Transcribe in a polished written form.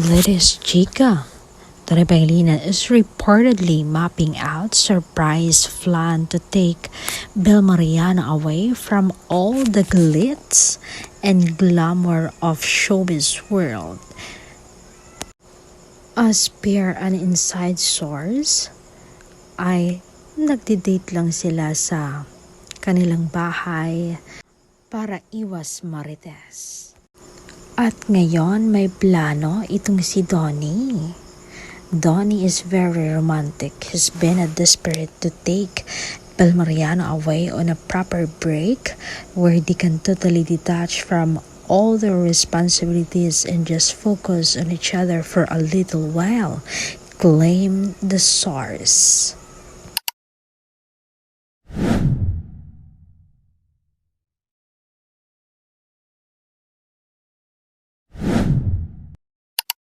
Latest Chica. Tony Pangilinan is reportedly mapping out surprise plan to take Bel Mariano away from all the glitz and glamour of showbiz world. As per an inside source, ay nagdi-date lang sila sa kanilang bahay para iwas marites. At ngayon may plano itong si Donnie. Donnie is very romantic. He's been desperate to take Bel Mariano away on a proper break where they can totally detach from all their responsibilities and just focus on each other for a little while, claim the source.